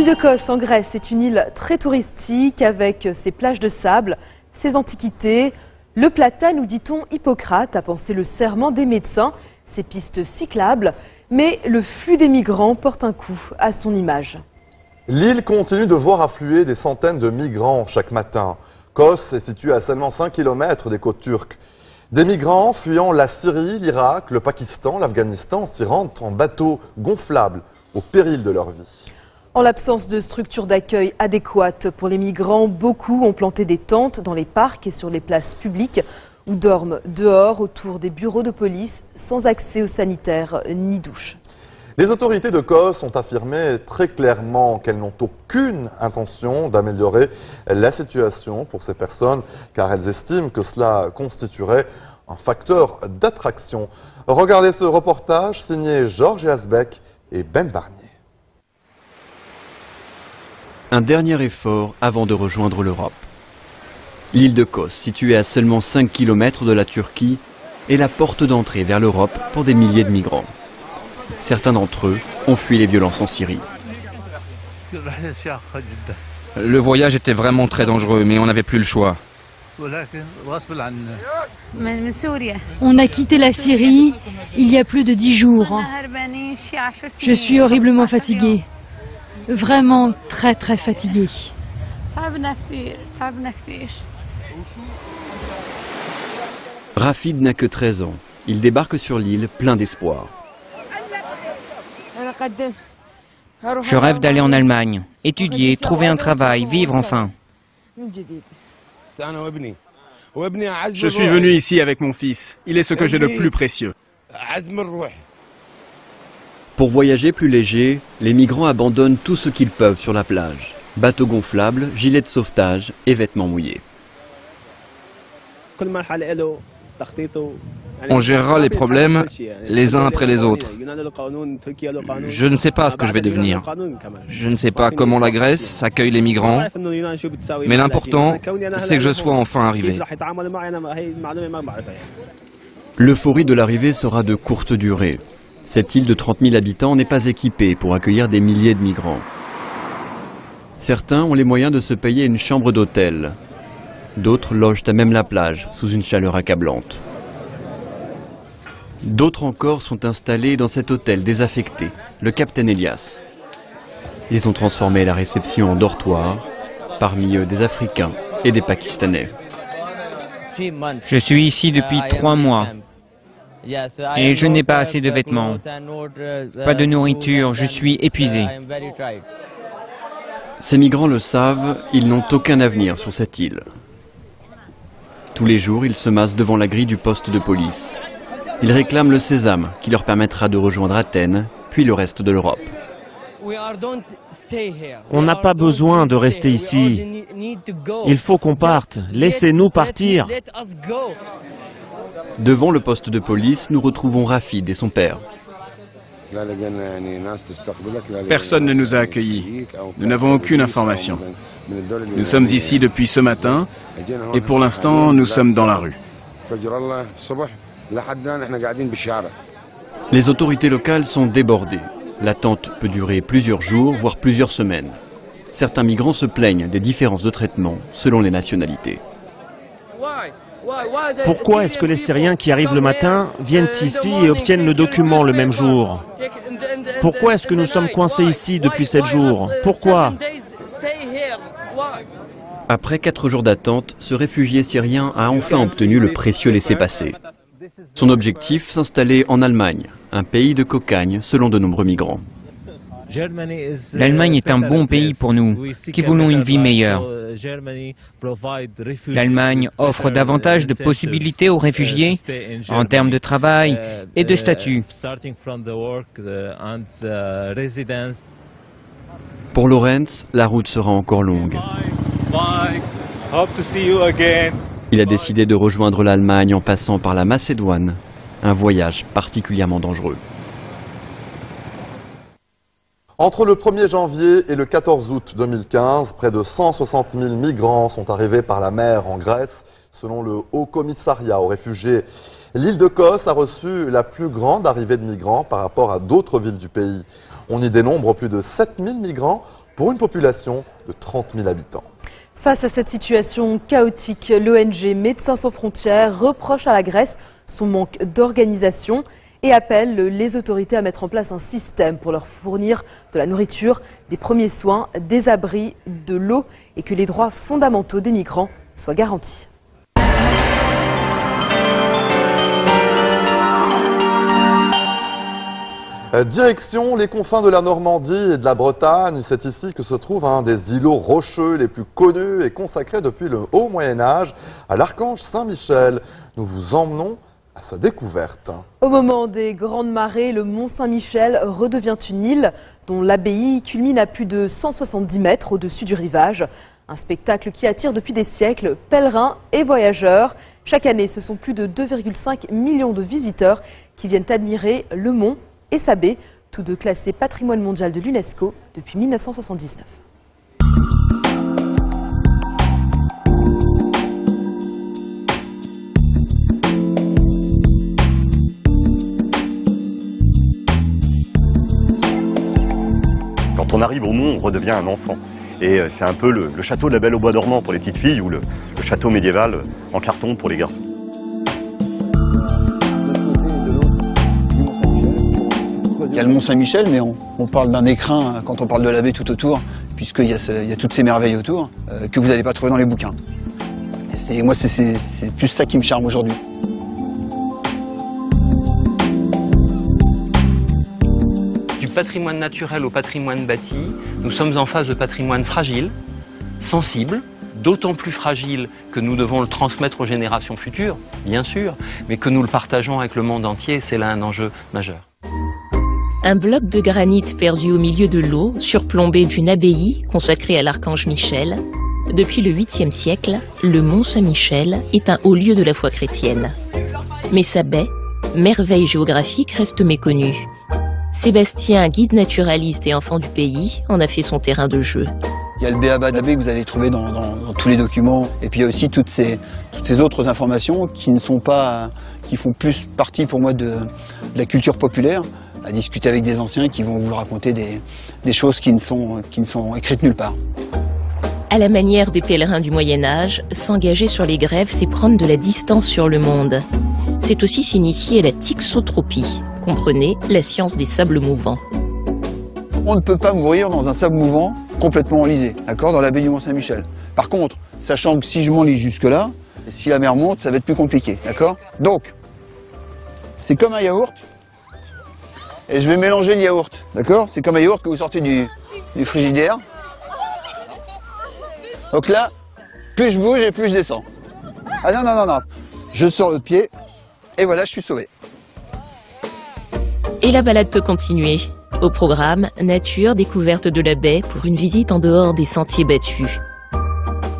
L'île de Kos en Grèce est une île très touristique avec ses plages de sable, ses antiquités, le platane où dit-on Hippocrate a pensé le serment des médecins, ses pistes cyclables, mais le flux des migrants porte un coup à son image. L'île continue de voir affluer des centaines de migrants chaque matin. Kos est située à seulement 5 km des côtes turques. Des migrants fuyant la Syrie, l'Irak, le Pakistan, l'Afghanistan s'y rendent en bateau gonflable au péril de leur vie. En l'absence de structures d'accueil adéquates pour les migrants, beaucoup ont planté des tentes dans les parcs et sur les places publiques ou dorment dehors autour des bureaux de police sans accès aux sanitaires ni douche. Les autorités de Kos ont affirmé très clairement qu'elles n'ont aucune intention d'améliorer la situation pour ces personnes car elles estiment que cela constituerait un facteur d'attraction. Regardez ce reportage signé Georges Asbeck et Ben Barnier. Un dernier effort avant de rejoindre l'Europe. L'île de Kos, située à seulement 5 km de la Turquie, est la porte d'entrée vers l'Europe pour des milliers de migrants. Certains d'entre eux ont fui les violences en Syrie. Le voyage était vraiment très dangereux, mais on n'avait plus le choix. On a quitté la Syrie il y a plus de 10 jours. Je suis horriblement fatiguée. Vraiment très fatiguée. Rafid n'a que 13 ans. Il débarque sur l'île plein d'espoir. Je rêve d'aller en Allemagne, étudier, trouver un travail, vivre enfin. Je suis venu ici avec mon fils. Il est ce que j'ai de plus précieux. Pour voyager plus léger, les migrants abandonnent tout ce qu'ils peuvent sur la plage. Bateaux gonflables, gilets de sauvetage et vêtements mouillés. On gérera les problèmes les uns après les autres. Je ne sais pas ce que je vais devenir. Je ne sais pas comment la Grèce accueille les migrants. Mais l'important, c'est que je sois enfin arrivé. L'euphorie de l'arrivée sera de courte durée. Cette île de 30 000 habitants n'est pas équipée pour accueillir des milliers de migrants. Certains ont les moyens de se payer une chambre d'hôtel. D'autres logent à même la plage, sous une chaleur accablante. D'autres encore sont installés dans cet hôtel désaffecté, le Captain Elias. Ils ont transformé la réception en dortoir, parmi eux des Africains et des Pakistanais. Je suis ici depuis 3 mois. Et je n'ai pas assez de vêtements, pas de nourriture, je suis épuisé. Ces migrants le savent, ils n'ont aucun avenir sur cette île. Tous les jours, ils se massent devant la grille du poste de police. Ils réclament le sésame qui leur permettra de rejoindre Athènes, puis le reste de l'Europe. On n'a pas besoin de rester ici. Il faut qu'on parte. Laissez-nous partir. Devant le poste de police, nous retrouvons Rafid et son père. Personne ne nous a accueillis. Nous n'avons aucune information. Nous sommes ici depuis ce matin et pour l'instant, nous sommes dans la rue. Les autorités locales sont débordées. L'attente peut durer plusieurs jours, voire plusieurs semaines. Certains migrants se plaignent des différences de traitement selon les nationalités. Pourquoi est-ce que les Syriens qui arrivent le matin viennent ici et obtiennent le document le même jour? Pourquoi est-ce que nous sommes coincés ici depuis 7 jours? Pourquoi? Après 4 jours d'attente, ce réfugié syrien a enfin obtenu le précieux laissez-passer. Son objectif, s'installer en Allemagne, un pays de cocagne selon de nombreux migrants. L'Allemagne est un bon pays pour nous, qui voulons une vie meilleure. L'Allemagne offre davantage de possibilités aux réfugiés en termes de travail et de statut. Pour Lorenz, la route sera encore longue. Il a décidé de rejoindre l'Allemagne en passant par la Macédoine, un voyage particulièrement dangereux. Entre le 1er janvier et le 14 août 2015, près de 160 000 migrants sont arrivés par la mer en Grèce, selon le Haut Commissariat aux réfugiés. L'île de Kos a reçu la plus grande arrivée de migrants par rapport à d'autres villes du pays. On y dénombre plus de 7 000 migrants pour une population de 30 000 habitants. Face à cette situation chaotique, l'ONG Médecins sans frontières reproche à la Grèce son manque d'organisation et appelle les autorités à mettre en place un système pour leur fournir de la nourriture, des premiers soins, des abris, de l'eau et que les droits fondamentaux des migrants soient garantis. Direction les confins de la Normandie et de la Bretagne. C'est ici que se trouve un des îlots rocheux les plus connus et consacrés depuis le Haut Moyen-Âge à l'archange Saint-Michel. Nous vous emmenons à sa découverte. Au moment des grandes marées, le Mont Saint-Michel redevient une île dont l'abbaye culmine à plus de 170 mètres au-dessus du rivage. Un spectacle qui attire depuis des siècles pèlerins et voyageurs. Chaque année, ce sont plus de 2,5 millions de visiteurs qui viennent admirer le mont et sa baie, tous deux classés patrimoine mondial de l'UNESCO depuis 1979. Quand on arrive au mont, on redevient un enfant. Et c'est un peu le château de la Belle au Bois dormant pour les petites filles ou le château médiéval en carton pour les garçons. Il y a le Mont Saint-Michel, mais on parle d'un écrin quand on parle de la baie tout autour, puisqu'il y a toutes ces merveilles autour que vous n'allez pas trouver dans les bouquins. Moi, c'est plus ça qui me charme aujourd'hui. Du patrimoine naturel au patrimoine bâti, nous sommes en face de patrimoine fragile, sensible, d'autant plus fragile que nous devons le transmettre aux générations futures, bien sûr, mais que nous le partageons avec le monde entier, c'est là un enjeu majeur. Un bloc de granit perdu au milieu de l'eau, surplombé d'une abbaye consacrée à l'archange Michel. Depuis le 8e siècle, le Mont Saint-Michel est un haut lieu de la foi chrétienne. Mais sa baie, merveille géographique, reste méconnue. Sébastien, guide naturaliste et enfant du pays, en a fait son terrain de jeu. Il y a le béaba de la baie que vous allez trouver dans tous les documents. Et puis il y a aussi toutes ces autres informations qui font plus partie pour moi de la culture populaire, à discuter avec des anciens qui vont vous raconter des choses qui ne sont écrites nulle part. À la manière des pèlerins du Moyen-Âge, s'engager sur les grèves, c'est prendre de la distance sur le monde. C'est aussi s'initier à la tixotropie. Comprenez, la science des sables mouvants. On ne peut pas mourir dans un sable mouvant complètement enlisé, d'accord, dans la baie du Mont-Saint-Michel. Par contre, sachant que si je m'enlise jusque-là, si la mer monte, ça va être plus compliqué, d'accord? Donc, c'est comme un yaourt, et je vais mélanger le yaourt, d'accord? C'est comme un yaourt que vous sortez du frigidaire. Donc là, plus je bouge et plus je descends. Ah non, non, non, non. Je sors le pied, et voilà, je suis sauvé. Et la balade peut continuer. Au programme, nature, découverte de la baie pour une visite en dehors des sentiers battus. Il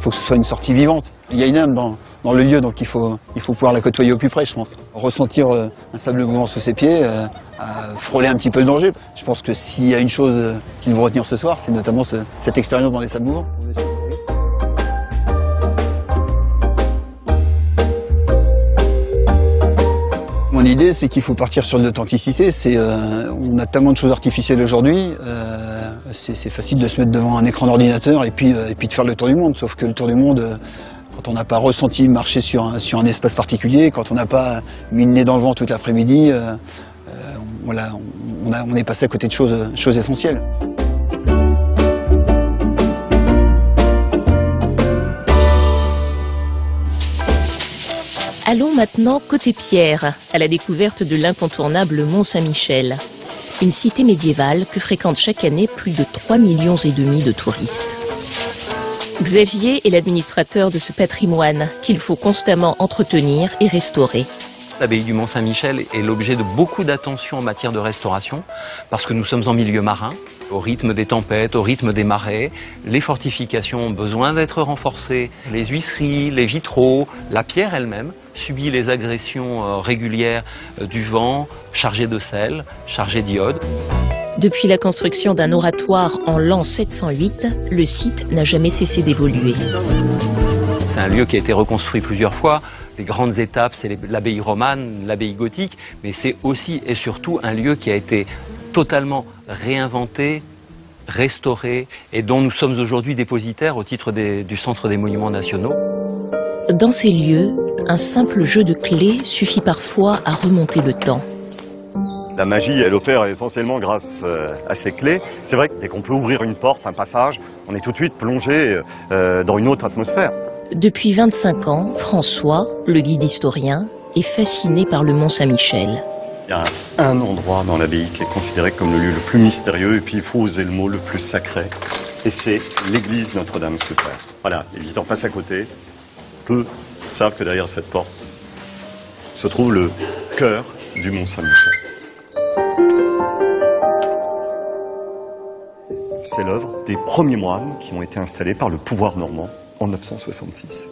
faut que ce soit une sortie vivante. Il y a une âme dans le lieu, donc il faut pouvoir la côtoyer au plus près, je pense. Ressentir un sable mouvant sous ses pieds, frôler un petit peu le danger. Je pense que s'il y a une chose qu'il faut retenir ce soir, c'est notamment cette expérience dans les sables mouvants. Mon idée, c'est qu'il faut partir sur de l'authenticité. On a tellement de choses artificielles aujourd'hui, c'est facile de se mettre devant un écran d'ordinateur et puis de faire le tour du monde. Sauf que le tour du monde, quand on n'a pas ressenti marcher sur un espace particulier, quand on n'a pas mis le nez dans le vent toute l'après-midi, on est passé à côté de choses essentielles. Allons maintenant côté Pierre, à la découverte de l'incontournable Mont Saint-Michel. Une cité médiévale que fréquentent chaque année plus de 3,5 millions de touristes. Xavier est l'administrateur de ce patrimoine qu'il faut constamment entretenir et restaurer. L'abbaye du Mont Saint-Michel est l'objet de beaucoup d'attention en matière de restauration parce que nous sommes en milieu marin. Au rythme des tempêtes, au rythme des marées, les fortifications ont besoin d'être renforcées. Les huisseries, les vitraux, la pierre elle-même subit les agressions régulières du vent, chargé de sel, chargé d'iode. Depuis la construction d'un oratoire en l'an 708, le site n'a jamais cessé d'évoluer. C'est un lieu qui a été reconstruit plusieurs fois. Les grandes étapes, c'est l'abbaye romane, l'abbaye gothique, mais c'est aussi et surtout un lieu qui a été totalement réinventé, restaurés et dont nous sommes aujourd'hui dépositaires au titre du Centre des Monuments Nationaux. Dans ces lieux, un simple jeu de clés suffit parfois à remonter le temps. La magie, elle opère essentiellement grâce à ces clés. C'est vrai que dès qu'on peut ouvrir une porte, un passage, on est tout de suite plongé dans une autre atmosphère. Depuis 25 ans, François, le guide historien, est fasciné par le Mont Saint-Michel. Il y a un endroit dans l'abbaye qui est considéré comme le lieu le plus mystérieux, et puis il faut oser le mot, le plus sacré. Et c'est l'église Notre-Dame-sous-Terre. Voilà, les visiteurs passent à côté. Peu savent que derrière cette porte se trouve le cœur du Mont Saint-Michel. C'est l'œuvre des premiers moines qui ont été installés par le pouvoir normand en 966.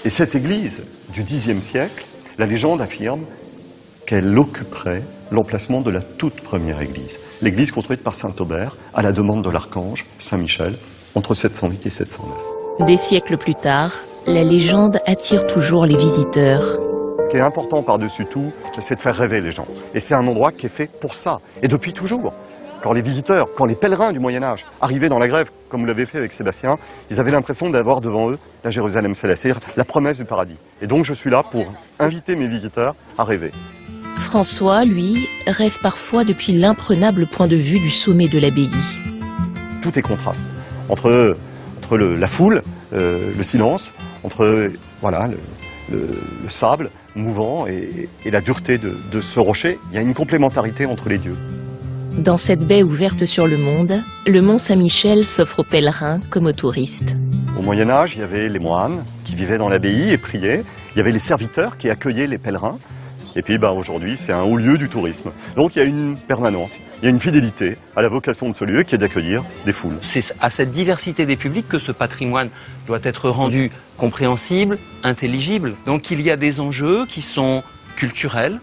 Et cette église du Xe siècle, la légende affirme qu'elle occuperait l'emplacement de la toute première église. L'église construite par saint Aubert à la demande de l'archange Saint-Michel entre 708 et 709. Des siècles plus tard, la légende attire toujours les visiteurs. Ce qui est important par-dessus tout, c'est de faire rêver les gens. Et c'est un endroit qui est fait pour ça. Et depuis toujours. Quand les visiteurs, quand les pèlerins du Moyen-Âge arrivaient dans la grève, comme vous l'avez fait avec Sébastien, ils avaient l'impression d'avoir devant eux la Jérusalem céleste, c'est-à-dire la promesse du paradis. Et donc je suis là pour inviter mes visiteurs à rêver. François, lui, rêve parfois depuis l'imprenable point de vue du sommet de l'abbaye. Tout est contraste. Entre la foule, le silence, entre voilà, le sable mouvant et la dureté de ce rocher, il y a une complémentarité entre les dieux. Dans cette baie ouverte sur le monde, le Mont Saint-Michel s'offre aux pèlerins comme aux touristes. Au Moyen-Âge, il y avait les moines qui vivaient dans l'abbaye et priaient. Il y avait les serviteurs qui accueillaient les pèlerins. Et puis aujourd'hui, c'est un haut lieu du tourisme. Donc il y a une permanence, il y a une fidélité à la vocation de ce lieu qui est d'accueillir des foules. C'est à cette diversité des publics que ce patrimoine doit être rendu compréhensible, intelligible. Donc il y a des enjeux qui sont culturels,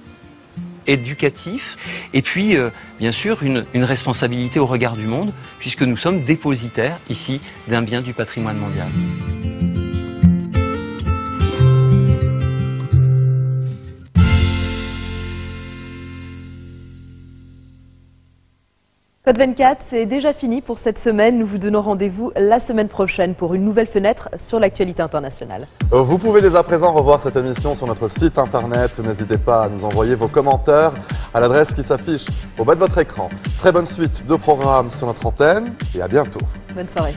éducatif, et puis bien sûr une responsabilité au regard du monde, puisque nous sommes dépositaires ici d'un bien du patrimoine mondial. Code 24, c'est déjà fini pour cette semaine. Nous vous donnons rendez-vous la semaine prochaine pour une nouvelle fenêtre sur l'actualité internationale. Vous pouvez dès à présent revoir cette émission sur notre site internet. N'hésitez pas à nous envoyer vos commentaires à l'adresse qui s'affiche au bas de votre écran. Très bonne suite de programmes sur notre antenne et à bientôt. Bonne soirée.